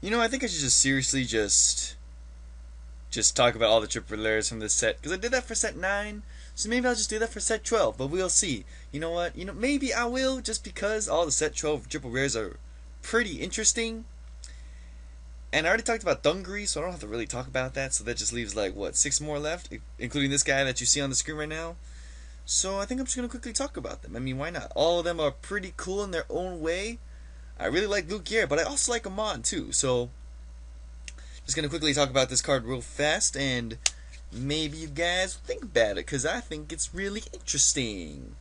You know, I think I should just seriously just talk about all the triple rares from this set because I did that for set 9. So maybe I'll just do that for set 12, but we'll see. You know what? Maybe I will just because all the set 12 triple rares are pretty interesting. And I already talked about Dungry, so I don't have to really talk about that. So that just leaves like what, 6 more left, including this guy that you see on the screen right now. So I think I'm just gonna quickly talk about them. I mean, why not? All of them are pretty cool in their own way. I really like Luke Gear, but I also like Amon too. So just gonna quickly talk about this card real fast, and maybe you guys think about it, because I think it's really interesting.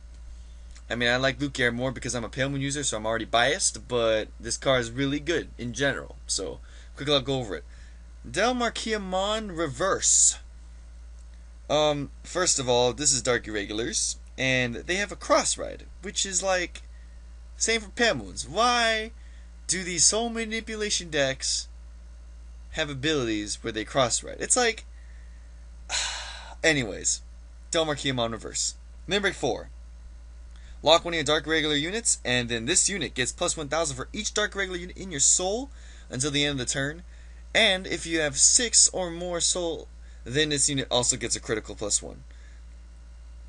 I mean, I like Luke Gear more because I'm a Pale Moon user, so I'm already biased, but this card is really good in general. So quickly I'll go over it. Marquis Amon Reverse. First of all, this is Dark Irregulars, and they have a cross ride, which is like same for Pale Moons. Why do these soul manipulation decks have abilities where they cross ride? It's like, anyways, Marquis Amon Reverse. Limit Break 4. Lock one of your Dark Regular units, and then this unit gets plus 1,000 for each Dark Regular unit in your soul until the end of the turn. And if you have 6 or more soul, then this unit also gets a critical plus 1.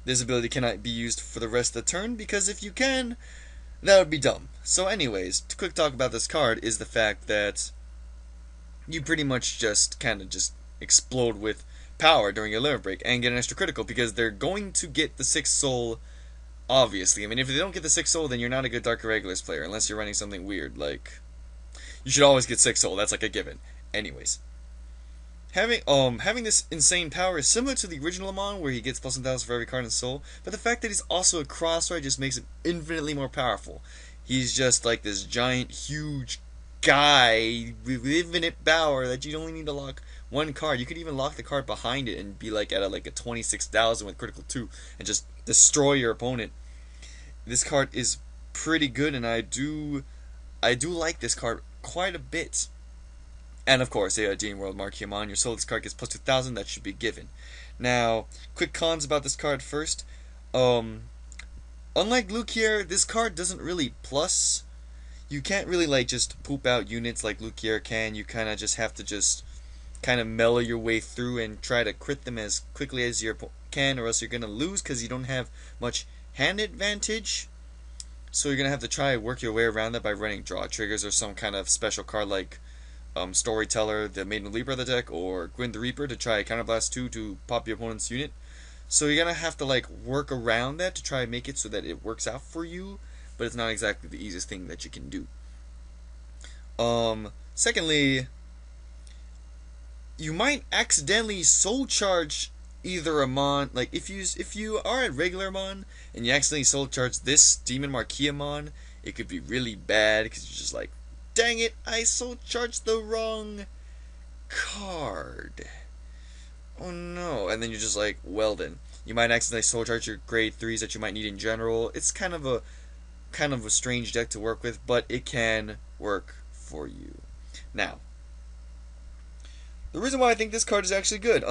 This ability cannot be used for the rest of the turn, because if you can, that would be dumb. So anyways, to quick talk about this card is the fact that you pretty much just kind of just explode with power during your limit break and get an extra critical, because they're going to get the 6 soul. Obviously, I mean, if they don't get the 6 soul, then you're not a good Dark Irregulars player, unless you're running something weird, like, you should always get 6 soul, that's like a given. Anyways, having this insane power is similar to the original Amon, where he gets plus 1,000 for every card in soul, but the fact that he's also a crossride just makes him infinitely more powerful. He's just like this giant, huge guy with infinite power that you only need to lock one card. You could even lock the card behind it and be like at a 26,000 with critical 2 and just destroy your opponent. This card is pretty good, and I do like this card quite a bit. And of course, Gene World Marquis Amon, your soul, this card gets plus 2,000, that should be given. Now, quick cons about this card first. Unlike Luke here, this card doesn't really plus. You can't really like just poop out units like Luke here can. You kind of just have to just kind of mellow your way through and try to crit them as quickly as you can, or else you're going to lose because you don't have much hand advantage. So you're going to have to try and work your way around that by running draw triggers or some kind of special card like Storyteller, the Maiden Leaper of the deck, or Gwyn the Reaper to try Counterblast 2 to pop your opponent's unit. So you're going to have to like work around that to try and make it so that it works out for you, but it's not exactly the easiest thing that you can do. Secondly, you might accidentally soul charge either Amon, like if you are at regular Amon and you accidentally soul charge this Demon Marquis Amon, it could be really bad because you're just like, dang it, I soul charged the wrong card. Oh no, and then you're just like, well then, you might accidentally soul charge your grade 3s that you might need in general. It's kind of a strange deck to work with, but it can work for you. Now, the reason why I think this card is actually good,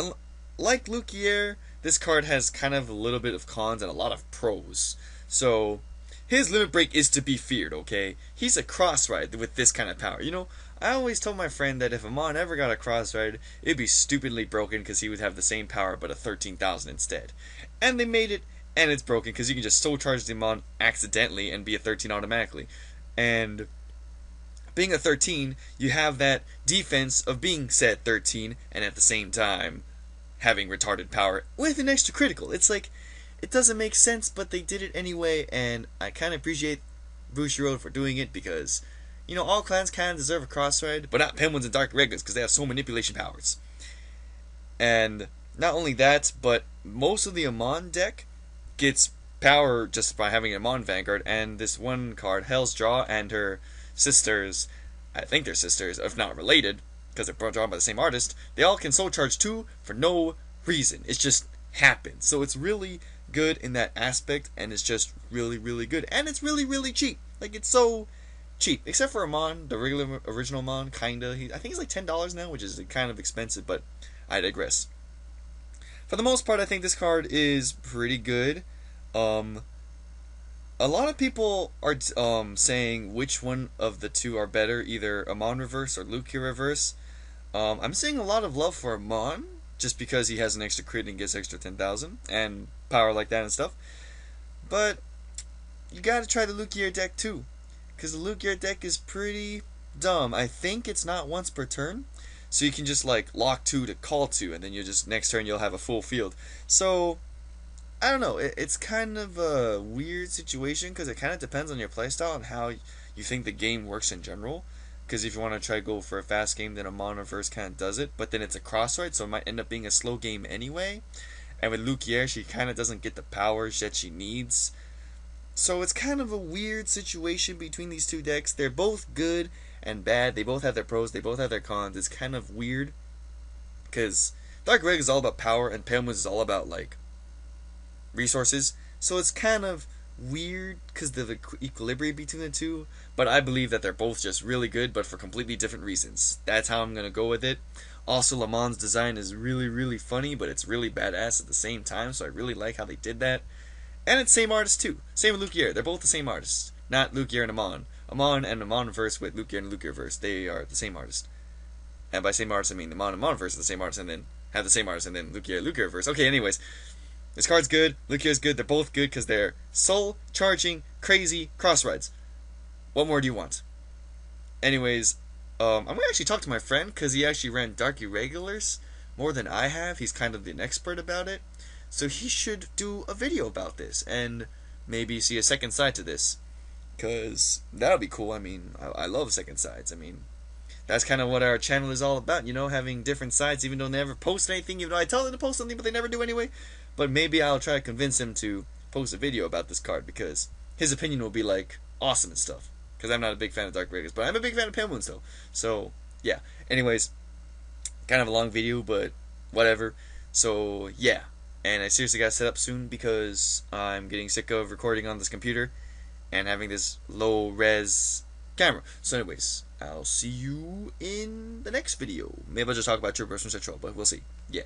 like Lukier, this card has kind of a little bit of cons and a lot of pros. So, his limit break is to be feared, okay? He's a cross ride with this kind of power. You know, I always told my friend that if Amon ever got a cross ride, it'd be stupidly broken because he would have the same power but a 13,000 instead. And they made it, and it's broken because you can just soul charge the Amon accidentally and be a 13 automatically. And being a 13, you have that defense of being set 13 and at the same time having retarded power with an extra critical. It's like, it doesn't make sense, but they did it anyway, and I kind of appreciate Bushiroad for doing it because, you know, all clans kind of deserve a cross ride, but not Penguins and Dark Regulars because they have soul manipulation powers. And not only that, but most of the Amon deck gets power just by having an Amon Vanguard, and this one card, Hell's Draw, and her sisters, I think they're sisters, if not related, because they're drawn by the same artist, they all can soul charge 2 for no reason. It just happens. So it's really good in that aspect, and it's just really, really good. And it's really, really cheap. Like, it's so cheap. Except for Amon, the regular original Amon, kinda. I think he's like $10 now, which is kind of expensive, but I digress. For the most part, I think this card is pretty good. a lot of people are saying which one of the two are better, either Amon reverse or Lukia reverse. I'm seeing a lot of love for Amon just because he has an extra crit and gets extra 10,000 and power like that and stuff. But you gotta try the Lukia deck too, because the Lukia deck is pretty dumb. I think it's not once per turn, so you can just like lock 2 to call 2, and then you just next turn you'll have a full field. So I don't know. It's kind of a weird situation because it kind of depends on your playstyle and how you think the game works in general. Because if you want to try to go for a fast game, then a monoverse kind of does it, but then it's a crossroad, so it might end up being a slow game anyway. And with Lukier, she kind of doesn't get the powers that she needs. So it's kind of a weird situation between these two decks. They're both good and bad. They both have their pros. They both have their cons. It's kind of weird because Dark Red is all about power and Pale Moon is all about like resources. So it's kind of weird because of the equilibrium between the two. But I believe that they're both just really good, but for completely different reasons. That's how I'm gonna go with it. Also, Lamon's design is really, really funny, but it's really badass at the same time. So I really like how they did that. And it's same artist too. Same with Lukier. They're both the same artist. Not Lukier and Amon. Amon and Amon verse with Lukier and Lukier verse. They are the same artist. And by same artist I mean Amon and Amon verse are the same artist, and then have the same artist, and then Lukier Lukier verse. Okay, anyways. This card's good. Lukier's good. They're both good because they're soul charging, crazy cross rides. What more do you want? Anyways, I'm gonna actually talk to my friend because he actually ran Dark Irregulars more than I have. He's kind of an expert about it. So he should do a video about this and maybe see a second side to this. Because that would be cool. I mean, I love second sides. I mean, that's kind of what our channel is all about, you know, having different sides, even though they never post anything, even though I tell them to post something, but they never do anyway. But maybe I'll try to convince him to post a video about this card because his opinion will be like awesome and stuff. Because I'm not a big fan of Dark Raiders, but I'm a big fan of Pale Moons though. So, yeah. Anyways, kind of a long video, but whatever. So, yeah. And I seriously gotta set up soon because I'm getting sick of recording on this computer and having this low res camera. So anyways, I'll see you in the next video. Maybe I'll just talk about Troopers from Central, but we'll see. Yeah.